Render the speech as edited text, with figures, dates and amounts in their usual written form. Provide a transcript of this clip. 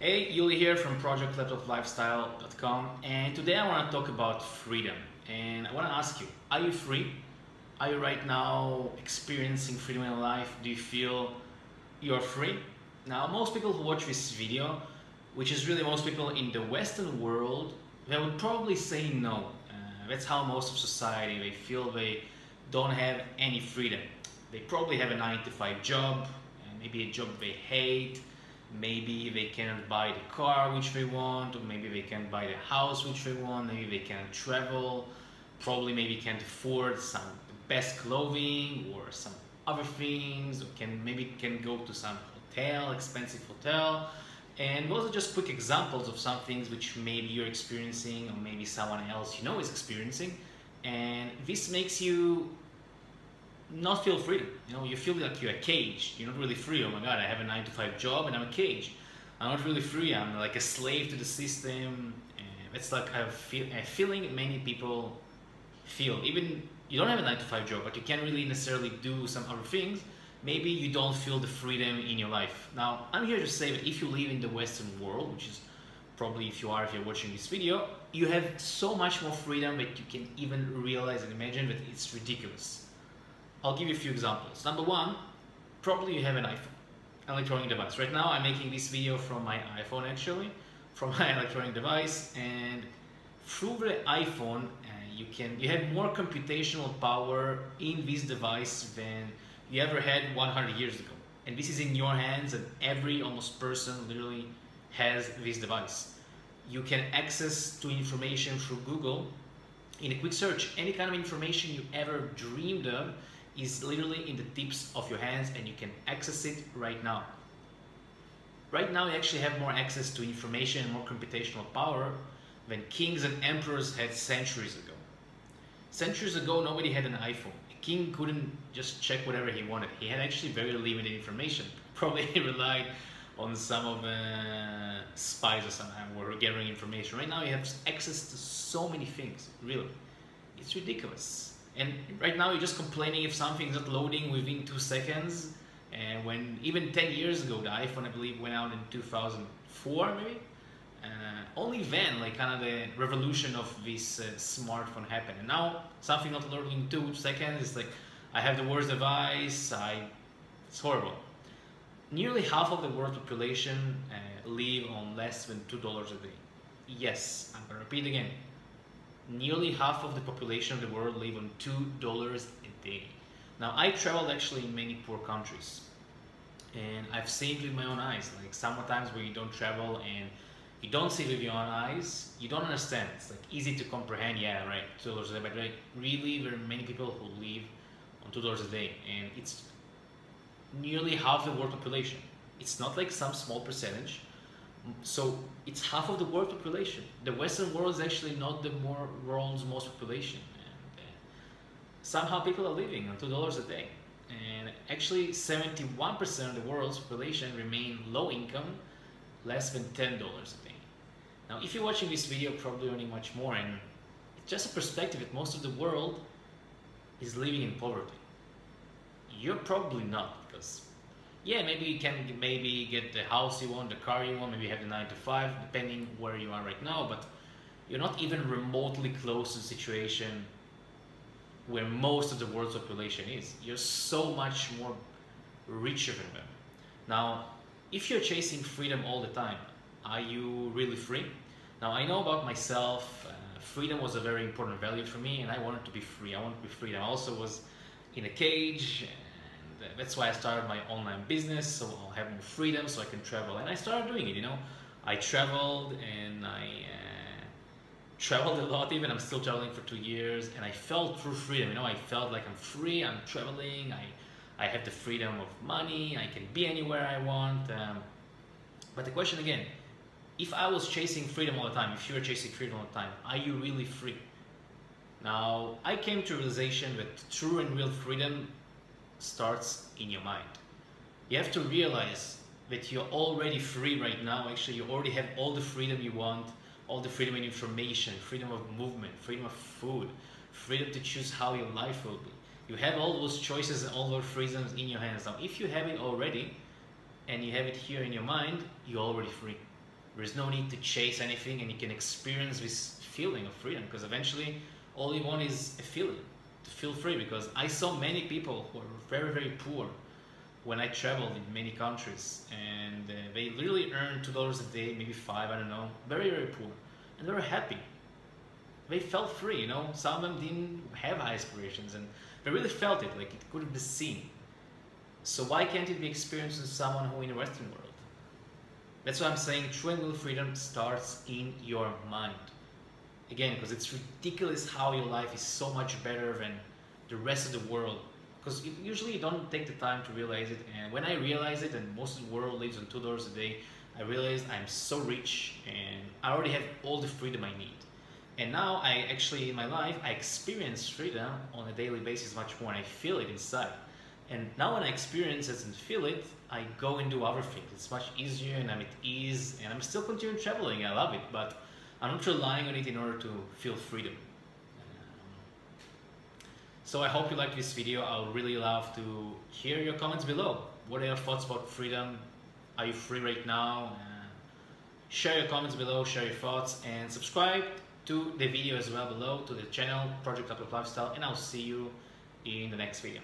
Hey, Yuli here from projectlaptoplifestyle.com, and today I want to talk about freedom. And I want to ask you, are you free? Are you right now experiencing freedom in life? Do you feel you're free? Now, most people who watch this video, which is really most people in the Western world, they would probably say no. That's how most of society, they feel they don't have any freedom. They probably have a 9-to-5 job, maybe a job they hate. Maybe they cannot buy the car which they want, or maybe they can't buy the house which they want, maybe they can't travel, probably maybe can't afford some best clothing or some other things, or maybe can go to some hotel, expensive hotel. And those are just quick examples of some things which maybe you're experiencing or maybe someone else you know is experiencing, and this makes you not feel freedom. You feel like you're caged. You're not really free. Oh my god, I have a 9-to-5 job and I'm a cage. I'm not really free. I'm like a slave to the system. It's like a feeling many people feel. Even you don't have a 9-to-5 job, but you can't really necessarily do some other things. Maybe you don't feel the freedom in your life. Now, I'm here to say that if you live in the Western world, which is probably if you're watching this video, you have so much more freedom that you can even realize and imagine that it's ridiculous. I'll give you a few examples. Number one, probably you have an iPhone, electronic device. Right now I'm making this video from my iPhone actually, from my electronic device, and through the iPhone you have more computational power in this device than you ever had 100 years ago. And this is in your hands, and every almost person literally has this device. You can access to information through Google in a quick search. Any kind of information you ever dreamed of is literally in the tips of your hands, and you can access it right now. Right now you actually have more access to information and more computational power than kings and emperors had centuries ago. Centuries ago nobody had an iPhone. A king couldn't just check whatever he wanted. He had actually very limited information. Probably he relied on some of the spies or something who were gathering information. Right now you have access to so many things, really. It's ridiculous. And right now you're just complaining if something is not loading within 2 seconds. And when even 10 years ago, the iPhone I believe went out in 2004 maybe. Only then, like kind of the revolution of this smartphone happened. And now something not loading in 2 seconds is like, I have the worst device, it's horrible. Nearly half of the world population live on less than $2 a day. Yes, I'm gonna repeat again. Nearly half of the population of the world live on $2 a day. Now, I traveled actually in many poor countries, and I've seen it with my own eyes. Like sometimes where you don't travel and you don't see it with your own eyes, you don't understand. It's like easy to comprehend. Yeah, right, $2 a day, but like really, there are many people who live on $2 a day, and it's nearly half the world population. It's not like some small percentage. So it's half of the world population. The Western world is actually not the world's most population, and somehow people are living on $2 a day. And actually 71% of the world's population remain low income, less than $10 a day. Now if you're watching this video, probably earning much more, and it's just a perspective that most of the world is living in poverty. You're probably not, because yeah, maybe you can get the house you want, the car you want, maybe you have the 9-to-5, depending where you are right now, but you're not even remotely close to the situation where most of the world's population is. You're so much more richer than them. Now, if you're chasing freedom all the time, are you really free? Now, I know about myself, freedom was a very important value for me, and I wanted to be free. I wanted to be free. I also was in a cage. That's why I started my online business, so I'll have more freedom, so I can travel. And I started doing it, I traveled, and I traveled a lot even. I'm still traveling for 2 years, and I felt true freedom. I felt like I'm free, I'm traveling, I have the freedom of money, I can be anywhere I want. But the question again, if I was chasing freedom all the time, if you were chasing freedom all the time, are you really free? Now, I came to a realization that true and real freedom starts in your mind. You have to realize that you're already free right now. Actually, you already have all the freedom you want, all the freedom in information, freedom of movement, freedom of food, freedom to choose how your life will be. You have all those choices and all those freedoms in your hands. Now, if you have it already, and you have it here in your mind, you're already free. There's no need to chase anything, and you can experience this feeling of freedom, because eventually all you want is a feeling, to feel free. Because I saw many people who are very, very poor when I traveled in many countries, and they literally earned $2 a day, maybe five, I don't know, very, very poor, and they were happy. They felt free, you know. Some of them didn't have high aspirations, and they really felt it, like it could be seen. So why can't it be experienced in someone who in the Western world? That's why I'm saying true and real freedom starts in your mind. Again, because it's ridiculous how your life is so much better than the rest of the world. Because usually you don't take the time to realize it, and when I realize it, and most of the world lives on $2 a day, I realized I'm so rich and I already have all the freedom I need. And now I actually, in my life, I experience freedom on a daily basis much more, and I feel it inside. And now when I experience it and feel it, I go and do other things. It's much easier, and I'm at ease, and I'm still continuing traveling. I love it, but I'm not relying on it in order to feel freedom. So I hope you liked this video. I would really love to hear your comments below. What are your thoughts about freedom? Are you free right now? Share your comments below, share your thoughts, and subscribe to the video as well below, to the channel Project Up Your Lifestyle, and I'll see you in the next video.